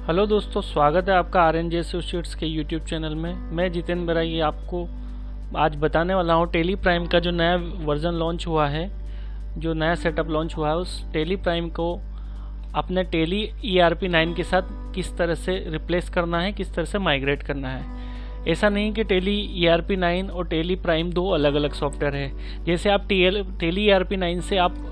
Hello दोस्तों, स्वागत है आपका RNJ एसोसिएट्स के यूट्यूब चैनल में। मैं जितेंद्र बराई आपको आज बताने वाला हूँ टेली प्राइम का जो नया वर्जन लॉन्च हुआ है, जो नया सेटअप लॉन्च हुआ है, उस टेली प्राइम को अपने टेली ERP 9 के साथ किस तरह से रिप्लेस करना है, किस तरह से माइग्रेट करना है। ऐसा नहीं कि टेली ERP 9 और टेली प्राइम दो अलग अलग सॉफ्टवेयर है। जैसे आप टेली ERP 9 से आप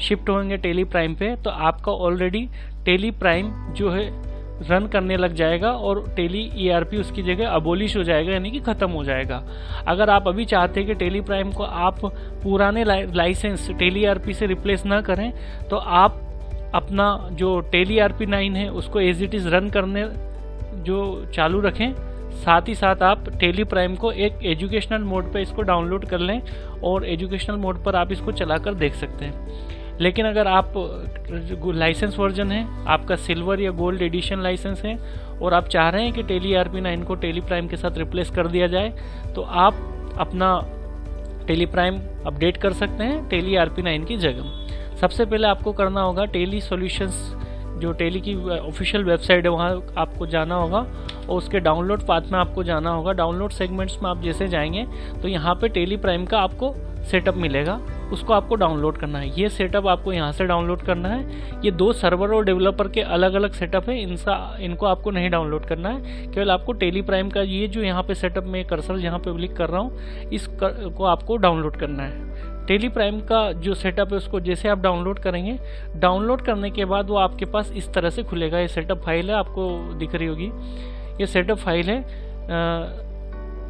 शिफ्ट होंगे टेली प्राइम पे, तो आपका ऑलरेडी टेली प्राइम जो है रन करने लग जाएगा और टेली ERP उसकी जगह अबोलिश हो जाएगा, यानी कि ख़त्म हो जाएगा। अगर आप अभी चाहते हैं कि टेली प्राइम को आप पुराने लाइसेंस टेली ERP से रिप्लेस ना करें, तो आप अपना जो टेली ERP 9 है उसको एज इट इज़ रन करने जो चालू रखें। साथ ही साथ आप टेली प्राइम को एक एजुकेशनल मोड पे इसको डाउनलोड कर लें और एजुकेशनल मोड पर आप इसको चलाकर देख सकते हैं। लेकिन अगर आप लाइसेंस वर्जन है, आपका सिल्वर या गोल्ड एडिशन लाइसेंस है और आप चाह रहे हैं कि टेली ERP 9 को टेली प्राइम के साथ रिप्लेस कर दिया जाए, तो आप अपना टेली प्राइम अपडेट कर सकते हैं टेली ERP 9 की जगह। सबसे पहले आपको करना होगा टेली सॉल्यूशंस, जो टेली की ऑफिशियल वेबसाइट है, वहाँ आपको जाना होगा और उसके डाउनलोड पाथ में आपको जाना होगा। डाउनलोड सेगमेंट्स में आप जैसे जाएंगे तो यहाँ पे टेली प्राइम का आपको सेटअप मिलेगा, उसको आपको डाउनलोड करना है। ये सेटअप आपको यहाँ से डाउनलोड करना है। ये दो सर्वर और डेवलपर के अलग अलग सेटअप है, इनको आपको नहीं डाउनलोड करना है। केवल आपको टेली प्राइम का ये जो यहाँ पे सेटअप में कर्सर जहाँ पे क्लिक कर रहा हूँ, इसको आपको डाउनलोड करना है। टेली प्राइम का जो सेटअप है उसको जैसे आप डाउनलोड करेंगे, डाउनलोड करने के बाद वो आपके पास इस तरह से खुलेगा। ये सेटअप फाइल है, आपको दिख रही होगी, ये सेटअप फाइल है।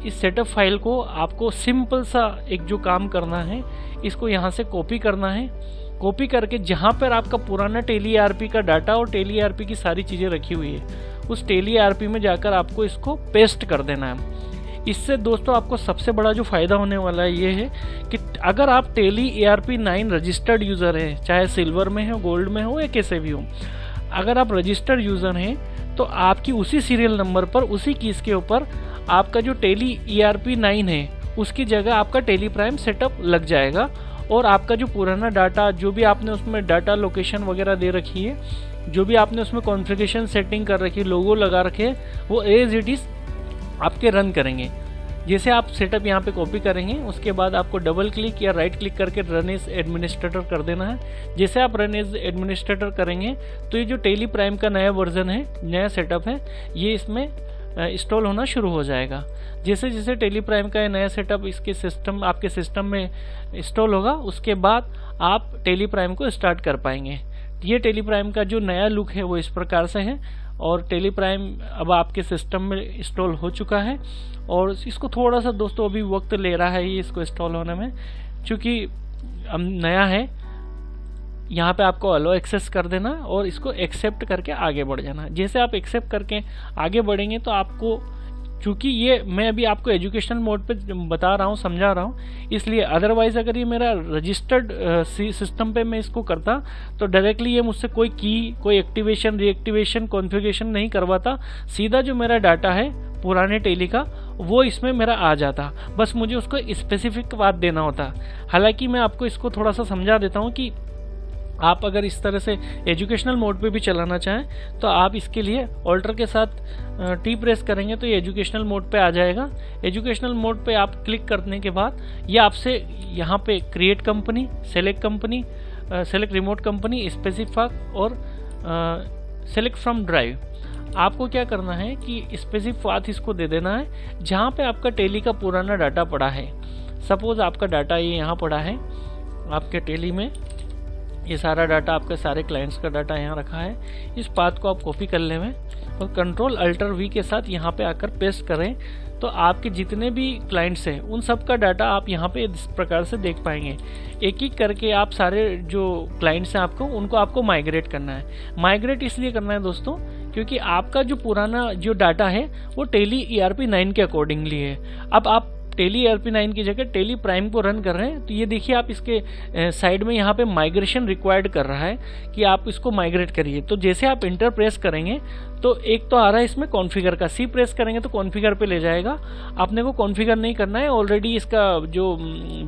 इस सेटअप फाइल को आपको सिंपल सा एक जो काम करना है, इसको यहाँ से कॉपी करना है। कॉपी करके जहाँ पर आपका पुराना टेली ERP का डाटा और टेली ERP की सारी चीज़ें रखी हुई है, उस टेली ERP में जाकर आपको इसको पेस्ट कर देना है। इससे दोस्तों आपको सबसे बड़ा जो फ़ायदा होने वाला है ये है कि अगर आप टेली ERP 9 रजिस्टर्ड यूज़र हैं, चाहे सिल्वर में हो, गोल्ड में हो या कैसे भी हो, अगर आप रजिस्टर्ड यूज़र हैं तो आपकी उसी सीरियल नंबर पर, उसी कीज़ के ऊपर आपका जो टेली ERP 9 है उसकी जगह आपका टेली प्राइम सेटअप लग जाएगा और आपका जो पुराना डाटा, जो भी आपने उसमें डाटा लोकेशन वगैरह दे रखी है, जो भी आपने उसमें कॉन्फ़िगरेशन सेटिंग कर रखी है, लोगो लगा रखे, वो एज इट इज़ आपके रन करेंगे। जैसे आप सेटअप यहाँ पे कॉपी करेंगे, उसके बाद आपको डबल क्लिक या राइट क्लिक करके रन एज एडमिनिस्ट्रेटर कर देना है। जैसे आप रन एज एडमिनिस्ट्रेटर करेंगे तो ये जो टेली प्राइम का नया वर्जन है, नया सेटअप है, ये इसमें इंस्टॉल होना शुरू हो जाएगा। जैसे जैसे टेली प्राइम का नया सेटअप आपके सिस्टम में इंस्टॉल होगा, उसके बाद आप टेली प्राइम को स्टार्ट कर पाएंगे। ये टेली प्राइम का जो नया लुक है वो इस प्रकार से है और टेली प्राइम अब आपके सिस्टम में इंस्टॉल हो चुका है। और इसको थोड़ा सा दोस्तों अभी वक्त ले रहा है ये इसको इंस्टॉल होने में, क्योंकि अब नया है। यहाँ पे आपको अलो एक्सेस कर देना और इसको एक्सेप्ट करके आगे बढ़ जाना। जैसे आप एक्सेप्ट करके आगे बढ़ेंगे तो आपको, चूँकि ये मैं अभी आपको एजुकेशनल मोड पे बता रहा हूँ, समझा रहा हूँ, इसलिए अदरवाइज़ अगर ये मेरा रजिस्टर्ड सिस्टम पे मैं इसको करता तो डायरेक्टली ये मुझसे कोई एक्टिवेशन, रीएक्टिवेशन, कॉन्फ़िगरेशन नहीं करवाता। सीधा जो मेरा डाटा है पुराने टेली का वो इसमें मेरा आ जाता, बस मुझे उसको स्पेसिफिक बात देना होता। हालांकि मैं आपको इसको थोड़ा सा समझा देता हूँ कि आप अगर इस तरह से एजुकेशनल मोड पे भी चलाना चाहें तो आप इसके लिए ऑल्टर के साथ टी प्रेस करेंगे तो ये एजुकेशनल मोड पे आ जाएगा। एजुकेशनल मोड पे आप क्लिक करने के बाद ये आपसे यहाँ पे create company, select company, select remote company, specify और सेलेक्ट फ्रॉम ड्राइव, आपको क्या करना है कि स्पेसिफिक पाथ इसको दे देना है जहाँ पे आपका टेली का पुराना डाटा पड़ा है। सपोज आपका डाटा ये यहाँ पड़ा है आपके टेली में, ये सारा डाटा, आपके सारे क्लाइंट्स का डाटा यहाँ रखा है। इस पाथ को आप कॉपी कर लें और Ctrl-Alt-V के साथ यहाँ पे आकर पेस्ट करें तो आपके जितने भी क्लाइंट्स हैं उन सब का डाटा आप यहाँ पे इस प्रकार से देख पाएंगे। एक एक करके आप सारे जो क्लाइंट्स हैं उनको आपको माइग्रेट करना है। माइग्रेट इसलिए करना है दोस्तों क्योंकि आपका जो पुराना जो डाटा है वो टेली ERP 9 के अकॉर्डिंगली है। अब आप टेली ERP 9 की जगह टेली प्राइम को रन कर रहे हैं तो ये देखिए आप इसके साइड में यहाँ पे माइग्रेशन रिक्वायर्ड कर रहा है कि आप इसको माइग्रेट करिए। तो जैसे आप इंटर प्रेस करेंगे तो एक तो आ रहा है इसमें कॉन्फ़िगर का, सी प्रेस करेंगे तो कॉन्फ़िगर पे ले जाएगा। आपने को कॉन्फ़िगर नहीं करना है, ऑलरेडी इसका जो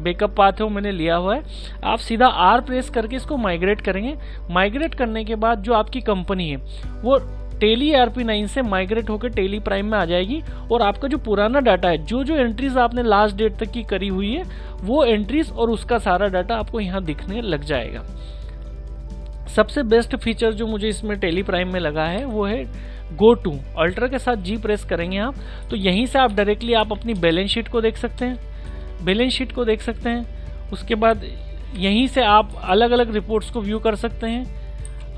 बैकअप पाथ है वो मैंने लिया हुआ है। आप सीधा आर प्रेस करके इसको माइग्रेट करेंगे। माइग्रेट करने के बाद जो आपकी कंपनी है वो टेली ERP9 से माइग्रेट होकर टेली प्राइम में आ जाएगी और आपका जो पुराना डाटा है, जो जो एंट्रीज आपने लास्ट डेट तक की करी हुई है, वो एंट्रीज और उसका सारा डाटा आपको यहाँ दिखने लग जाएगा। सबसे बेस्ट फीचर जो मुझे इसमें टेली प्राइम में लगा है वो है गो टू। अल्टर के साथ जी प्रेस करेंगे आप तो यहीं से आप डायरेक्टली आप अपनी बैलेंस शीट को देख सकते हैं, उसके बाद यहीं से आप अलग अलग रिपोर्ट्स को व्यू कर सकते हैं।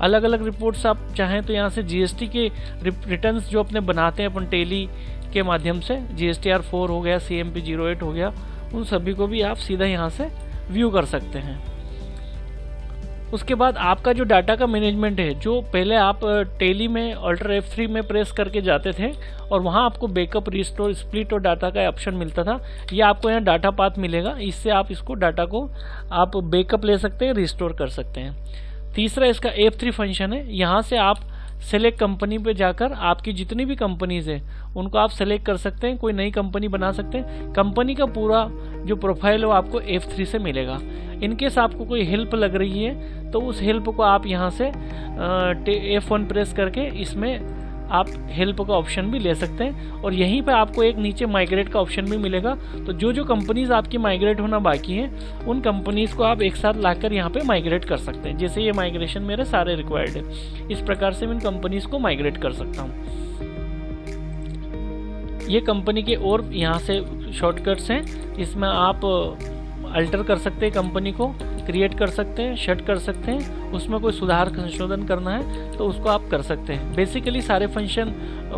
अलग अलग रिपोर्ट्स आप चाहें तो यहाँ से जीएसटी के रिटर्न्स जो अपने बनाते हैं अपन टेली के माध्यम से, GSTR 4 हो गया, CMP 08 हो गया, उन सभी को भी आप सीधा यहाँ से व्यू कर सकते हैं। उसके बाद आपका जो डाटा का मैनेजमेंट है, जो पहले आप टेली में अल्टर F3 में प्रेस करके जाते थे और वहाँ आपको बैकअप, रिस्टोर, स्प्लिट और डाटा का ऑप्शन मिलता था, ये आपको यहाँ डाटा पाथ मिलेगा। इससे आप इसको डाटा को आप बैकअप ले सकते हैं, रिस्टोर कर सकते हैं। तीसरा इसका F3 फंक्शन है, यहाँ से आप सेलेक्ट कंपनी पे जाकर आपकी जितनी भी कंपनीज है उनको आप सेलेक्ट कर सकते हैं, कोई नई कंपनी बना सकते हैं। कंपनी का पूरा जो प्रोफाइल है वो आपको F3 से मिलेगा। इनकेस आपको कोई हेल्प लग रही है तो उस हेल्प को आप यहाँ से F1 प्रेस करके इसमें आप हेल्प का ऑप्शन भी ले सकते हैं और यहीं पे आपको एक नीचे माइग्रेट का ऑप्शन भी मिलेगा। तो जो जो कंपनीज आपकी माइग्रेट होना बाकी है उन कंपनीज को आप एक साथ लाकर यहाँ पे माइग्रेट कर सकते हैं। जैसे ये माइग्रेशन मेरे सारे रिक्वायर्ड है, इस प्रकार से मैं इन कंपनीज को माइग्रेट कर सकता हूँ। ये कंपनी के और यहाँ से शॉर्टकट्स हैं, इसमें आप अल्टर कर सकते हैं, कंपनी को क्रिएट कर सकते हैं, शट कर सकते हैं, उसमें कोई सुधार संशोधन करना है तो उसको आप कर सकते हैं। बेसिकली सारे फंक्शन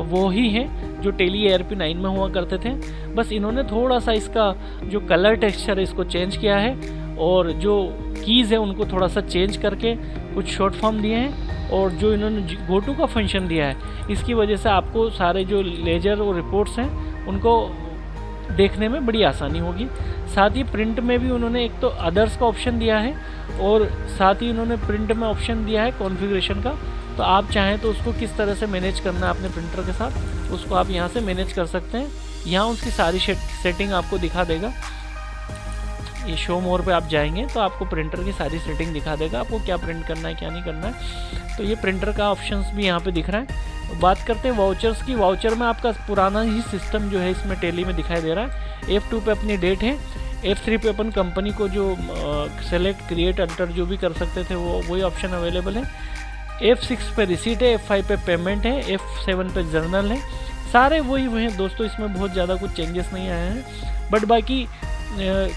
वो ही हैं जो टेली ERP9 में हुआ करते थे, बस इन्होंने थोड़ा सा इसका जो कलर टेक्सचर है इसको चेंज किया है और जो कीज़ है उनको थोड़ा सा चेंज करके कुछ शॉर्ट फॉर्म दिए हैं और जो इन्होंने गो टू का फंक्शन दिया है इसकी वजह से आपको सारे जो लेजर और रिपोर्ट्स हैं उनको देखने में बड़ी आसानी होगी। साथ ही प्रिंट में भी उन्होंने एक तो अदर्स का ऑप्शन दिया है और साथ ही उन्होंने प्रिंट में ऑप्शन दिया है कॉन्फ़िगरेशन का। तो आप चाहें तो उसको किस तरह से मैनेज करना है अपने प्रिंटर के साथ, उसको आप यहाँ से मैनेज कर सकते हैं। यहाँ उसकी सारी सेटिंग आपको दिखा देगा। ये शो मोर पे आप जाएंगे तो आपको प्रिंटर की सारी सेटिंग दिखा देगा, आपको क्या प्रिंट करना है क्या नहीं करना है। तो ये प्रिंटर का ऑप्शंस भी यहाँ पे दिख रहा है। बात करते हैं वाउचर्स की। वाउचर में आपका पुराना ही सिस्टम जो है इसमें टेली में दिखाई दे रहा है। F2 पे अपनी डेट है, F3 पे अपन कंपनी को जो सेलेक्ट, क्रिएट, अल्टर जो भी कर सकते थे वो वही ऑप्शन अवेलेबल है। F6 पे रिसीट है, F5 पे पेमेंट है, F7 पे जर्नल है, सारे वही हैं दोस्तों। इसमें बहुत ज़्यादा कुछ चेंजेस नहीं आए हैं, बट बाकी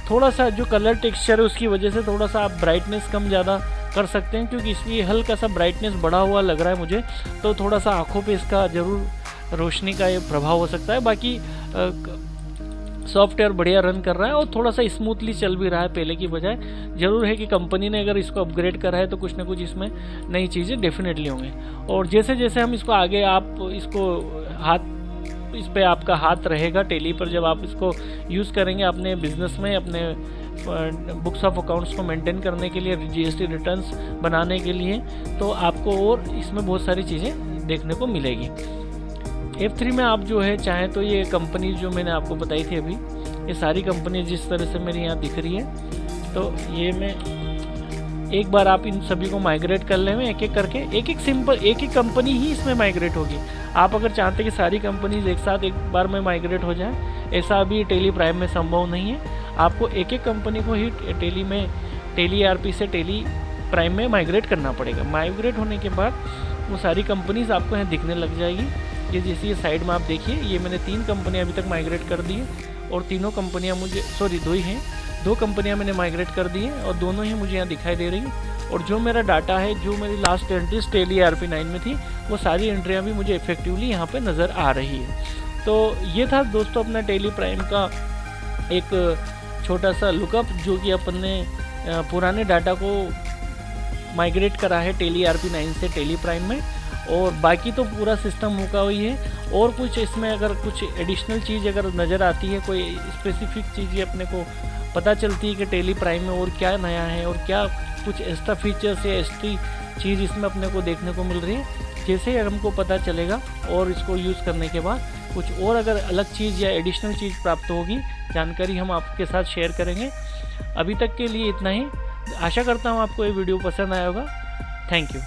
थोड़ा सा जो कलर टेक्सचर है उसकी वजह से थोड़ा सा आप ब्राइटनेस कम ज़्यादा कर सकते हैं, क्योंकि इसलिए हल्का सा ब्राइटनेस बढ़ा हुआ लग रहा है मुझे, तो थोड़ा सा आँखों पे इसका ज़रूर रोशनी का ये प्रभाव हो सकता है। बाकी सॉफ्टवेयर बढ़िया रन कर रहा है और थोड़ा सा स्मूथली चल भी रहा है पहले की बजाय। ज़रूर है कि कंपनी ने अगर इसको अपग्रेड करा है तो कुछ ना कुछ इसमें नई चीज़ें डेफिनेटली होंगी। और जैसे जैसे हम इसको आगे, आप इसको इस पे आपका हाथ रहेगा टेली पर, जब आप इसको यूज़ करेंगे अपने बिजनेस में, अपने बुक्स ऑफ अकाउंट्स को मेंटेन करने के लिए, GST रिटर्न्स बनाने के लिए, तो आपको और इसमें बहुत सारी चीज़ें देखने को मिलेगी। F3 में आप जो है चाहें तो ये कंपनी जो मैंने आपको बताई थी अभी, ये सारी कंपनी जिस तरह से मेरी यहाँ दिख रही है, तो ये मैं एक बार आप इन सभी को माइग्रेट कर लें, एक एक करके, एक एक कंपनी ही इसमें माइग्रेट होगी। आप अगर चाहते हैं कि सारी कंपनीज एक साथ एक बार में माइग्रेट हो जाए, ऐसा अभी टेली प्राइम में संभव नहीं है। आपको एक एक कंपनी को ही टेली ERP से टेली प्राइम में माइग्रेट करना पड़ेगा। माइग्रेट होने के बाद वो सारी कंपनीज आपको यहाँ दिखने लग जाएगी। ये जैसे ये साइड में आप देखिए, ये मैंने 3 कंपनियाँ अभी तक माइग्रेट कर दी है और तीनों कंपनियाँ मुझे, सॉरी 2 ही हैं, 2 कंपनियां मैंने माइग्रेट कर दी हैं और दोनों ही मुझे यहाँ दिखाई दे रही हैं। और जो मेरा डाटा है, जो मेरी लास्ट एंट्रीज टेली ERP9 में थी, वो सारी एंट्रियाँ भी मुझे इफेक्टिवली यहाँ पे नज़र आ रही है। तो ये था दोस्तों अपना टेली प्राइम का एक छोटा सा लुकअप, जो कि अपन ने पुराने डाटा को माइग्रेट करा है टेली ERP9 से टेली प्राइम में। और बाकी तो पूरा सिस्टम मुका हुई है। और कुछ इसमें अगर कुछ एडिशनल चीज़ अगर नज़र आती है, कोई स्पेसिफिक चीज़ अपने को पता चलती है कि टेली प्राइम में और क्या नया है और क्या कुछ एक्स्ट्रा फीचर्स या एक्स्ट्री चीज़ इसमें अपने को देखने को मिल रही है, जैसे ही हमको पता चलेगा और इसको यूज़ करने के बाद कुछ और अगर अलग चीज़ या एडिशनल चीज़ प्राप्त होगी, जानकारी हम आपके साथ शेयर करेंगे। अभी तक के लिए इतना ही। आशा करता हूँ आपको ये वीडियो पसंद आया होगा। Thank you.